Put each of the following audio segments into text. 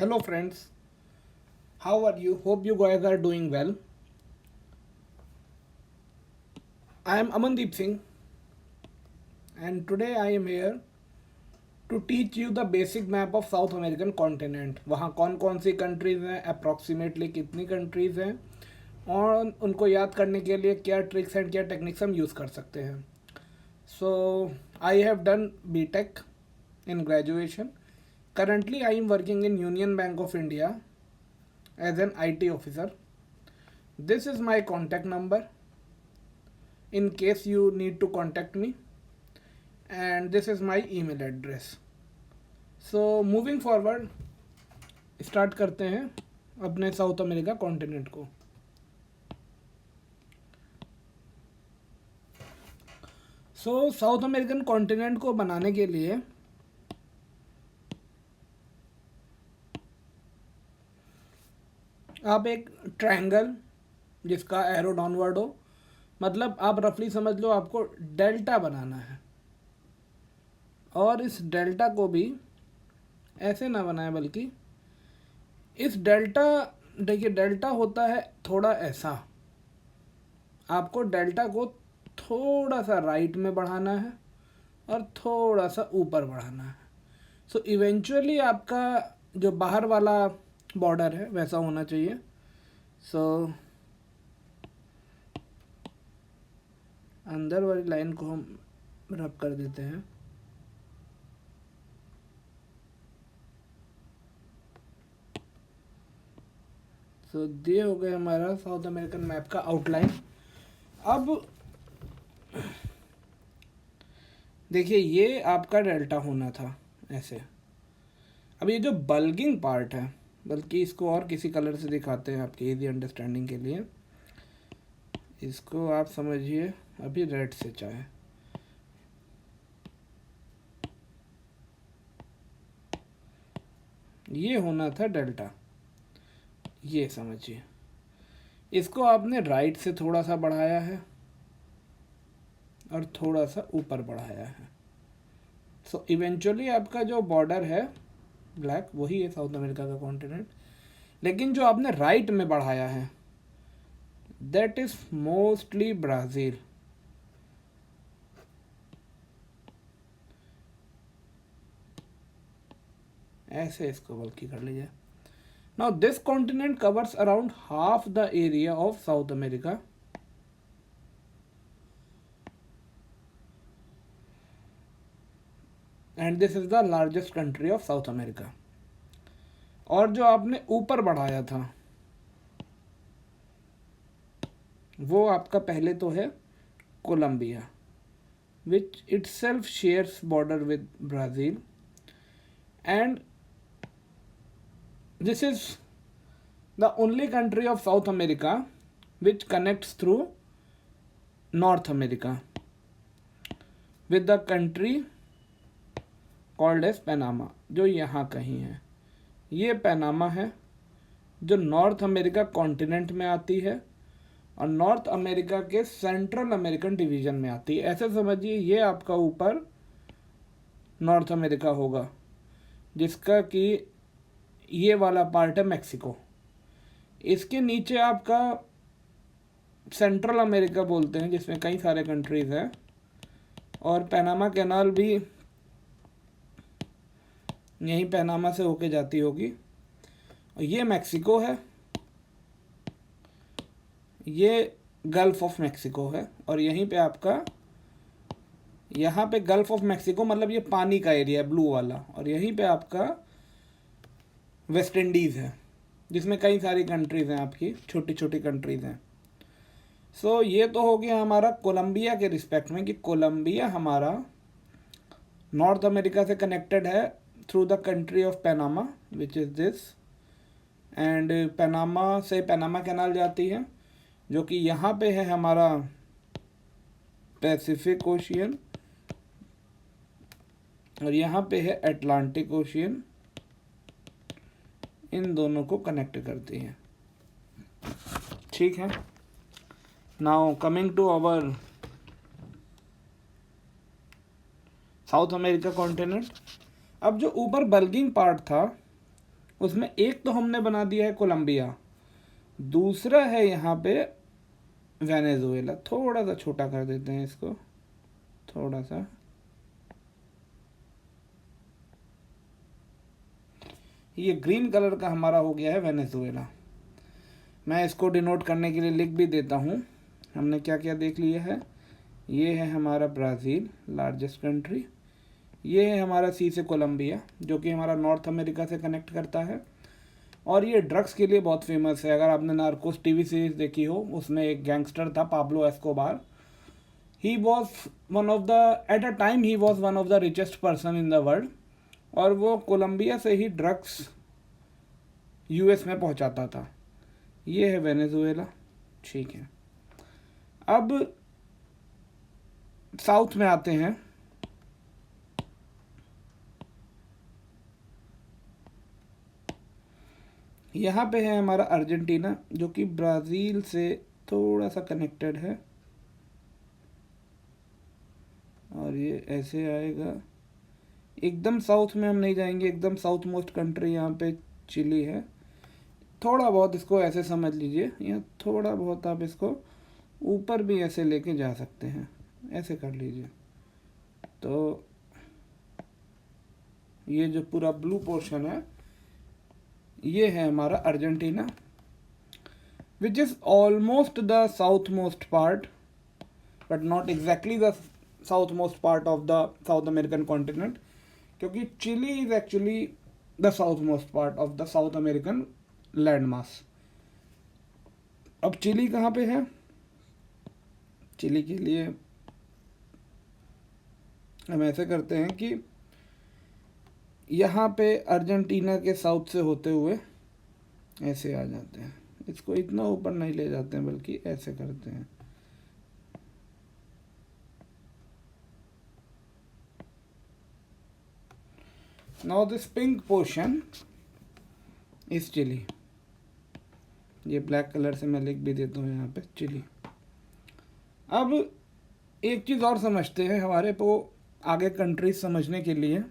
Hello, friends. How are you? Hope you guys are doing well. I am Amandeep Singh, and today I am here to teach you the basic map of South American continent. वहाँ कौन कौन सी countries हैं, approximately कितनी countries हैं, और उनको याद करने के लिए क्या ट्रिक्स एंड क्या टेक्निक्स हम यूज़ कर सकते हैं. So, I have done BTech in graduation. Currently, I am working in Union Bank of India as an IT officer. This is my contact number in case you need to contact me, and this is my email address. So moving forward, start करते हैं अपने south America continent को. South American continent को बनाने के लिए आप एक ट्रायंगल जिसका एरो डाउनवर्ड हो, मतलब आप रफली समझ लो आपको डेल्टा बनाना है, और इस डेल्टा को भी ऐसे ना बनाएं बल्कि इस डेल्टा, देखिए डेल्टा होता है थोड़ा ऐसा, आपको डेल्टा को थोड़ा सा राइट में बढ़ाना है और थोड़ा सा ऊपर बढ़ाना है. सो इवेंचुअली आपका जो बाहर वाला बॉर्डर है वैसा होना चाहिए. अंदर वाली लाइन को हम रब कर देते हैं. ये हो गया हमारा साउथ अमेरिकन मैप का आउटलाइन. अब देखिए ये आपका डेल्टा होना था ऐसे. अब ये जो बल्गिंग पार्ट है, बल्कि इसको और किसी कलर से दिखाते हैं आपके इजी अंडरस्टैंडिंग के लिए. इसको आप समझिए अभी रेड से चाहे. ये होना था डेल्टा, ये समझिए. इसको आपने राइट से थोड़ा सा बढ़ाया है और थोड़ा सा ऊपर बढ़ाया है. इवेंचुअली आपका जो बॉर्डर है ब्लैक वही है साउथ अमेरिका का कॉन्टिनेंट, लेकिन जो आपने राइट में बढ़ाया है दैट इज मोस्टली ब्राज़ील. ऐसे इसको बल्कि कर लीजिए. Now this continent covers around half the area of South America. And this is the largest country of South America. और जो आपने ऊपर बढ़ाया था वो आपका पहले तो है Colombia, which itself shares border with Brazil, and this is the only country of South America which connects through North America with the country called as Panama, जो यहाँ कहीं है. ये पैनामा है जो नॉर्थ अमेरिका कॉन्टिनेंट में आती है और नॉर्थ अमेरिका के सेंट्रल अमेरिकन डिवीज़न में आती है. ऐसे समझिए ये आपका ऊपर नॉर्थ अमेरिका होगा, जिसका कि ये वाला पार्ट है मैक्सिको. इसके नीचे आपका सेंट्रल अमेरिका बोलते हैं, जिसमें कई सारे कंट्रीज़ हैं, और पैनामा कैनाल भी यहीं पैनामा से होके जाती होगी. और ये मैक्सिको है, ये गल्फ ऑफ मैक्सिको है, और यहीं पे आपका, यहाँ पे गल्फ ऑफ मैक्सिको मतलब ये पानी का एरिया ब्लू वाला, और यहीं पे आपका वेस्ट इंडीज़ है, जिसमें कई सारी कंट्रीज़ हैं आपकी, छोटी छोटी कंट्रीज़ हैं. ये तो हो गया हमारा कोलंबिया के रिस्पेक्ट में कि कोलंबिया हमारा नॉर्थ अमेरिका से कनेक्टेड है through the country of Panama which is this. And Panama से पैनामा कैनाल जाती है, जो कि यहाँ पे है हमारा पैसिफिक ओशियन, और यहाँ पे है अटलांटिक ओशियन. इन दोनों को कनेक्ट करती हैं. ठीक है. Now coming to our South America continent. अब जो ऊपर बल्गिंग पार्ट था उसमें एक तो हमने बना दिया है कोलंबिया, दूसरा है यहाँ पे वेनेजुएला। थोड़ा सा छोटा कर देते हैं इसको, थोड़ा सा। ये ग्रीन कलर का हमारा हो गया है वेनेजुएला। मैं इसको डिनोट करने के लिए लिख भी देता हूँ। हमने क्या क्या देख लिया है। ये है हमारा ब्राज़ील, लार्जेस्ट कंट्री। ये है हमारा सी से कोलंबिया, जो कि हमारा नॉर्थ अमेरिका से कनेक्ट करता है। और ये ड्रग्स के लिए बहुत फेमस है। अगर आपने नार्कोस टीवी सीरीज देखी हो, उसमें एक गैंगस्टर था Pablo Escobar. He was one of the, at a time he was one of the richest person in the world. और वो कोलंबिया से ही ड्रग्स यूएस में पहुंचाता था। ये है वेनेजुएला, ठीक है। अब साउथ में आते हैं। यहाँ पे है हमारा अर्जेंटीना, जो कि ब्राज़ील से थोड़ा सा कनेक्टेड है। और ये ऐसे आएगा। एकदम साउथ में हम नहीं जाएंगे, एकदम साउथ मोस्ट कंट्री यहाँ पे चिली है। थोड़ा बहुत इसको ऐसे समझ लीजिए, या थोड़ा बहुत आप इसको ऊपर भी ऐसे लेके जा सकते हैं, ऐसे कर लीजिए। तो ये जो पूरा ब्लू पोर्शन है, ये है हमारा Argentina, which is almost the south most part, but not exactly the south most part of the South American continent, क्योंकि Chile is actually the south most part of the South American land mass. अब Chile कहाँ पे है? Chilli के लिए हम ऐसे करते हैं कि यहाँ पे अर्जेंटीना के साउथ से होते हुए ऐसे आ जाते हैं। इसको इतना ऊपर नहीं ले जाते हैं, बल्कि ऐसे करते हैं। Now this pink portion is Chile. ये ब्लैक कलर से मैं लिख भी देता हूँ यहाँ पे, चिली। अब एक चीज़ और समझते हैं हमारे को आगे कंट्रीज समझने के लिए।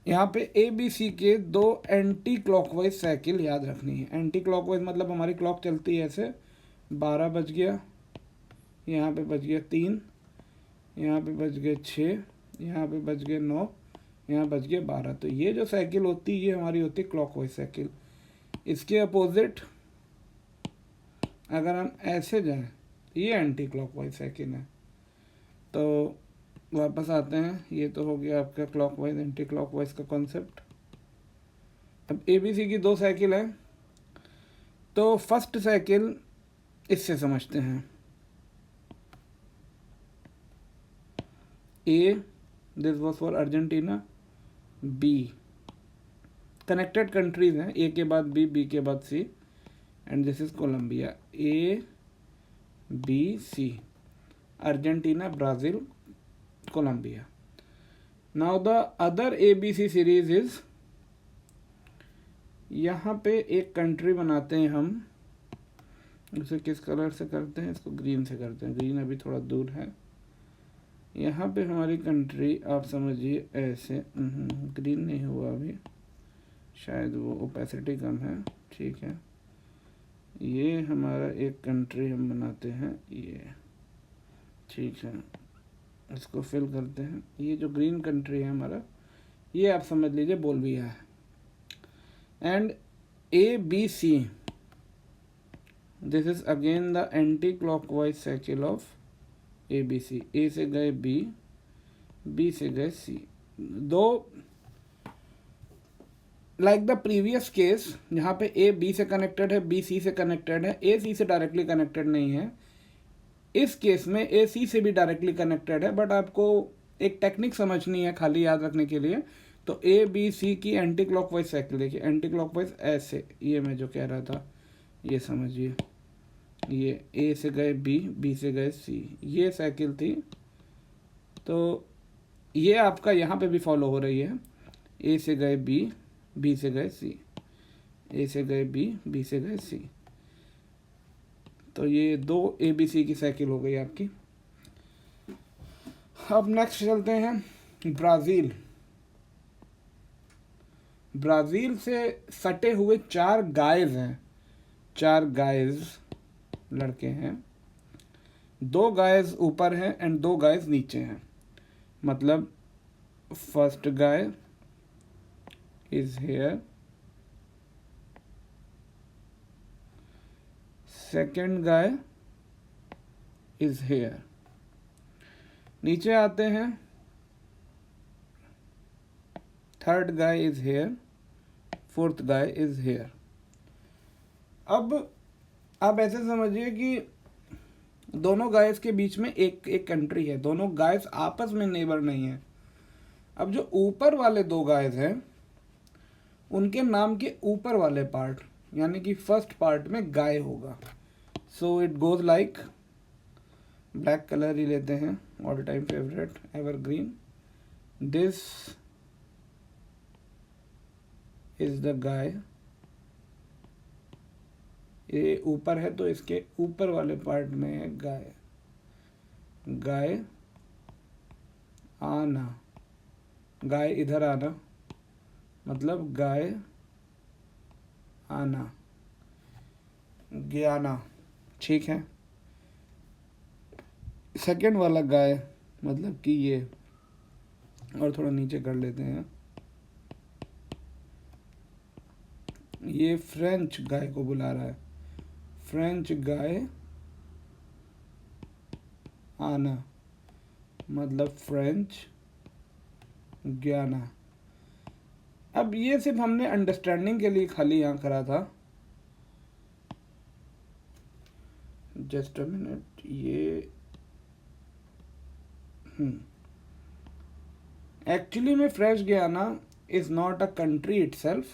यहाँ पे ABC के 2 एंटी क्लॉकवाइज साइकिल याद रखनी है। एंटी क्लॉकवाइज मतलब हमारी क्लॉक चलती है ऐसे, 12 बज गया, यहाँ पे बज गया 3, यहाँ पे बज गए 6, यहाँ पे बज गए 9, यहाँ बज गया 12। तो ये जो साइकिल होती है, ये हमारी होती है क्लॉकवाइज साइकिल। इसके अपोजिट अगर हम ऐसे जाएं, ये एंटी क्लॉकवाइज साइकिल है। तो वापस आते हैं। ये तो हो गया आपका क्लॉकवाइज एंटी क्लॉकवाइज का कॉन्सेप्ट। अब ABC की 2 साइकिल है, तो फर्स्ट साइकिल इससे समझते हैं। A, this was for Argentina. B, connected countries हैं, A के बाद B, B के बाद C, and this is Colombia. A, B, C, Argentina, Brazil, Colombia. Now the other ABC series is, यहाँ पे एक कंट्री बनाते हैं हम। इसे किस कलर से करते हैं? इसको ग्रीन से करते हैं। ग्रीन अभी थोड़ा दूर है। यहाँ पे हमारी कंट्री आप समझिए ऐसे, ग्रीन नहीं हुआ अभी, शायद वो ओपेसिटी कम है, ठीक है। ये हमारा एक कंट्री हम बनाते हैं, ये ठीक है। इसको फिल करते हैं। ये जो ग्रीन कंट्री है हमारा, ये आप समझ लीजिए बोल्विया है। And ABC, this is again the anti clockwise cycle of ABC। A से गए B, B से गए C। दो लाइक द प्रीवियस केस, जहाँ पे A B से कनेक्टेड है, B C से कनेक्टेड है, A C से डायरेक्टली कनेक्टेड नहीं है। इस केस में A C से भी डायरेक्टली कनेक्टेड है, बट आपको एक टेक्निक समझनी है खाली याद रखने के लिए। तो A B C की एंटी क्लॉकवाइज साइकिल देखिए, एंटी क्लॉकवाइज ऐसे, ये मैं जो कह रहा था ये समझिए। ये A से गए B, B से गए C, ये साइकिल थी। तो ये आपका यहाँ पे भी फॉलो हो रही है। A से गए B, B से गए C, A से गए B, B से गए C। तो ये 2 ABC की साइकिल हो गई आपकी। अब नेक्स्ट चलते हैं ब्राज़ील। ब्राज़ील से सटे हुए 4 गाइज हैं, 4 गाइज लड़के हैं, 2 गाइज ऊपर हैं एंड 2 गाइज नीचे हैं। मतलब first guy is here, second guy is here. नीचे आते हैं, third guy is here, fourth guy is here. अब आप ऐसे समझिए कि दोनों गायस के बीच में एक एक कंट्री है, दोनों गायस आपस में नेबर नहीं है। अब जो ऊपर वाले 2 गायस हैं उनके नाम के ऊपर वाले पार्ट यानी कि फर्स्ट पार्ट में गाय होगा। So it goes like, black colour ही लेते हैं, all time favourite evergreen. This is the guy. ये ऊपर है तो इसके ऊपर वाले पार्ट में है गाय। गाय आना, गाय इधर आना, मतलब गाय आना, ज्ञाना। ठीक है। सेकेंड वाला गाय मतलब कि ये, और थोड़ा नीचे कर लेते हैं, ये फ्रेंच गाय को बुला रहा है, फ्रेंच गाय आना, मतलब फ्रेंच ज्ञाना। अब ये सिर्फ हमने अंडरस्टैंडिंग के लिए खाली यहाँ करा था। जस्ट अ मिनट, ये एक्चुअली में French Guiana is not a country itself,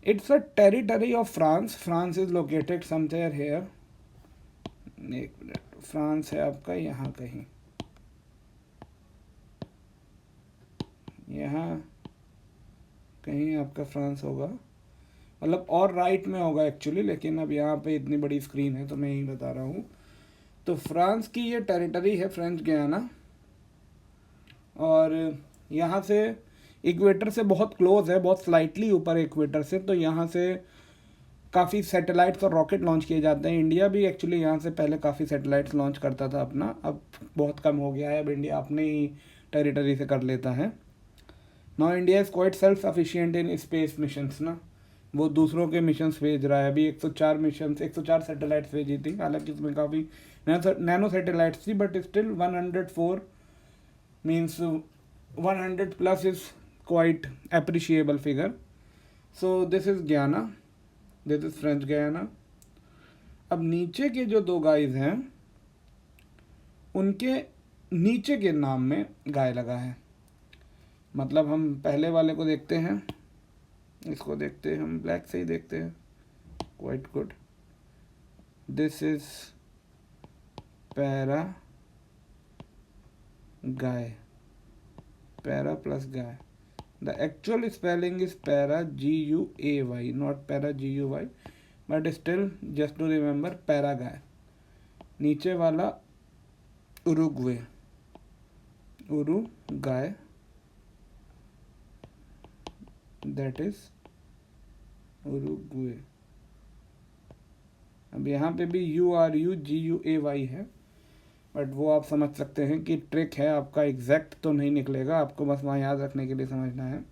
it's a territory of France. France is located somewhere here. एक मिनट, फ्रांस है आपका यहाँ कहीं, यहाँ कहीं आपका फ्रांस होगा, मतलब और राइट में होगा एक्चुअली, लेकिन अब यहाँ पे इतनी बड़ी स्क्रीन है तो मैं यही बता रहा हूँ। तो फ्रांस की ये टेरिटरी है फ्रेंच गयाना, और यहाँ से इक्वेटर से बहुत क्लोज है, बहुत स्लाइटली ऊपर इक्वेटर से। तो यहाँ से काफ़ी सैटेलाइट्स और रॉकेट लॉन्च किए जाते हैं। इंडिया भी एक्चुअली यहाँ से पहले काफ़ी सैटेलाइट्स लॉन्च करता था अपना, अब बहुत कम हो गया है, अब इंडिया अपने ही टेरिटरी से कर लेता है। Now India is quite self sufficient in space missions ना, वो दूसरों के मिशंस भेज रहा है। अभी 104 मिशंस, 104 सैटेलाइट्स भेजी थी, हालांकि इसमें काफ़ी नैनो सैटेलाइट्स थी, but still 104 means 100 plus is quite appreciable figure. So this is Guyana, this is French Guiana. अब नीचे के जो 2 गाइज हैं उनके नीचे के नाम में गाय लगा है। मतलब हम पहले वाले को देखते हैं, इसको देखते हैं, हम ब्लैक से ही देखते हैं, quite good. This is para guy, para plus guy. The actual spelling is para, G-U-A-Y, not para, G-U-Y, but still just to remember, para guy। नीचे वाला Uruguay, Urugay, that is Uruguay. अब यहाँ पे भी URUGUAY है, but वो आप समझ सकते हैं कि ट्रिक है, आपका एग्जैक्ट तो नहीं निकलेगा, आपको बस वहाँ याद रखने के लिए समझना है।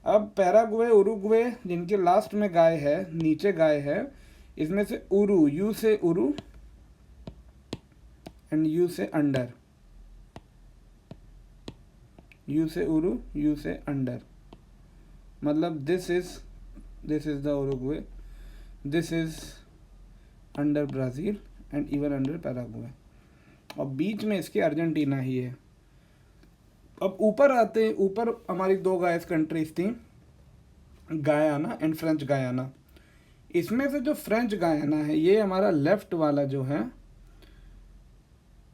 अब पैराग्वे, उरुग्वे, जिनके लास्ट में गाय है, नीचे गाय है, इसमें से उरु, यू से उरु एंड यू से अंडर, यू से उरु, यू से अंडर, मतलब this is the Uruguay, this is under Brazil and even under Paraguay, और बीच में इसके अर्जेंटीना ही है। अब ऊपर आते, ऊपर हमारी 2 गायस कंट्रीज थी, गायाना एंड फ्रेंच गायाना। इसमें से जो फ्रेंच गायाना है, ये हमारा लेफ्ट वाला जो है,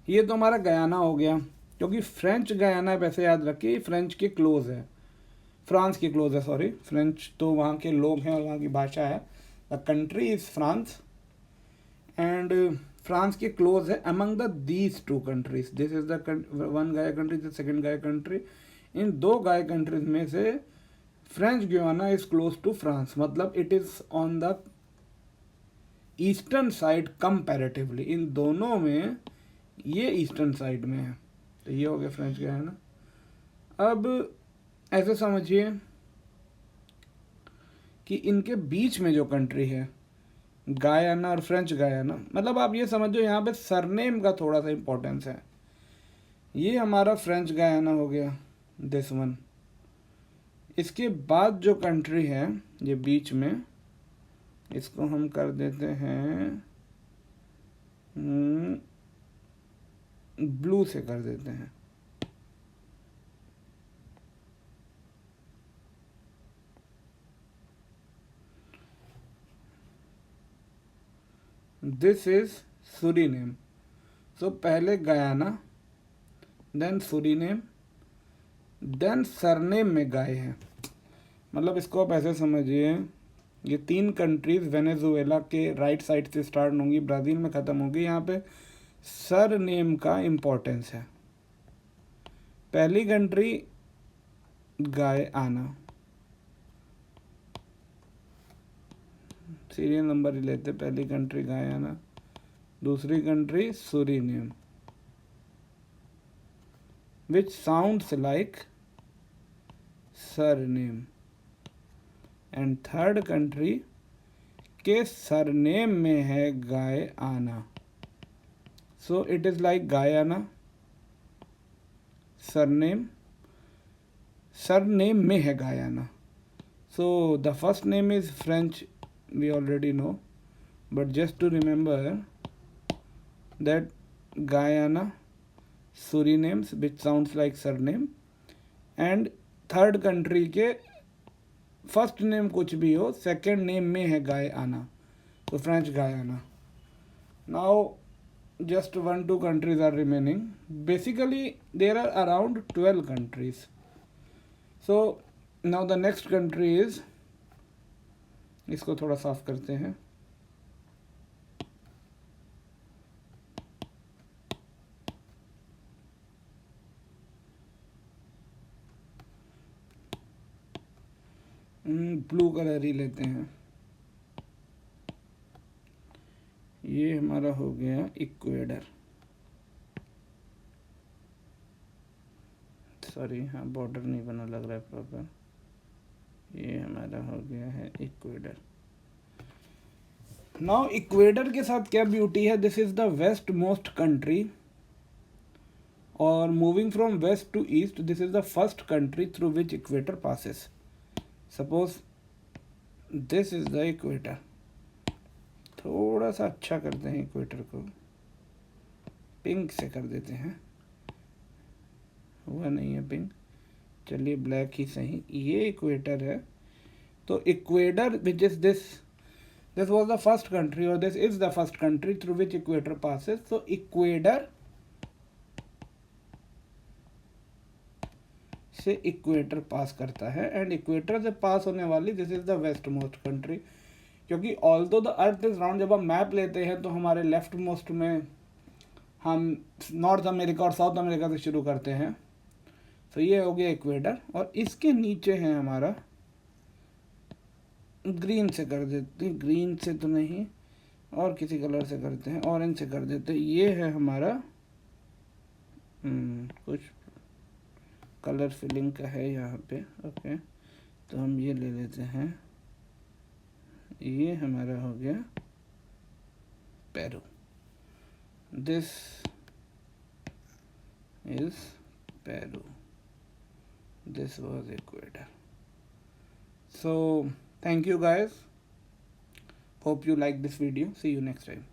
ये तो हमारा गयाना हो गया, क्योंकि फ्रेंच गयाना वैसे याद रखिए फ्रेंच के क्लोज है, फ्रांस के क्लोज है, सॉरी, फ्रेंच तो वहाँ के लोग हैं और वहाँ की भाषा है। The country is France and France के क्लोज है among the these 2 countries. This is the 1 guy country, the second guy country. इन 2 गाय कंट्रीज में से French Guiana is close to France, मतलब it is on the eastern side comparatively. इन दोनों में ये ईस्टर्न साइड में है, तो ये हो गया फ्रेंच गुयाना। अब ऐसे समझिए कि इनके बीच में जो कंट्री है गायाना और फ्रेंच गायाना, मतलब आप ये समझो यहाँ पे सरनेम का थोड़ा सा इम्पोर्टेंस है। ये हमारा फ्रेंच गायाना हो गया, दिस वन। इसके बाद जो कंट्री है ये बीच में, इसको हम कर देते हैं ब्लू से कर देते हैं। This is Suriname. सो पहले Guyana, then Suriname, then surname में गाय है। मतलब इसको आप ऐसे समझिए, ये 3 कंट्रीज वेनेजुएला के राइट साइड से स्टार्ट होंगी, ब्राज़ील में ख़त्म होगी। यहाँ पे सर नेम का इम्पोर्टेंस है। पहली कंट्री गाय आना, सीरियल नंबर ही लेते, पहली कंट्री गाय आना, दूसरी country Suriname which sounds like surname, and third country के सरनेम में है गाय आना। So it is like Guyana, surname, surname में है Guyana. So the first name is French, we already know, but just to remember that Guyana, Suriname which sounds like surname, and third country के first name कुछ भी हो, second name में है गायाना, तो French गायाना। Now just 1-2 countries are remaining. Basically there are around 12 countries. So now the next country is, इसको थोड़ा साफ करते हैं। ब्लू कलर ही लेते हैं। ये हमारा हो गया इक्वेडर, सॉरी हाँ बॉर्डर नहीं बना लग रहा है प्रॉपर। ये हमारा हो गया है इक्वेडर। नाउ इक्वेडर के साथ क्या ब्यूटी है, this is the west most country, और moving from west to east this is the first country through which equator passes. Suppose this is the equator, थोड़ा सा अच्छा करते हैं इक्वेटर को, पिंक से कर देते हैं, हुआ नहीं है पिंक, चलिए ब्लैक ही सही। ये इक्वेटर है, तो Ecuador which is this was the first country, or this is the first country through which equator passes. So Ecuador से इक्वेटर पास करता है, एंड इक्वेटर से पास होने वाली this is the west most country. क्योंकि although the earth is round, जब हम map लेते हैं तो हमारे लेफ्ट मोस्ट में हम नॉर्थ अमेरिका और साउथ अमेरिका से शुरू करते हैं। तो ये हो गया इक्वेटर, और इसके नीचे है हमारा, ग्रीन से कर देते हैं, ग्रीन से तो नहीं और किसी कलर से करते हैं, ऑरेंज से कर देते हैं। ये है हमारा कुछ कलर फिलिंग का है यहाँ पे, ओके, तो हम ये ले लेते हैं। ये हमारा हो गया Peru, this is Peru, this was equator. So thank you guys, hope you like this video, see you next time.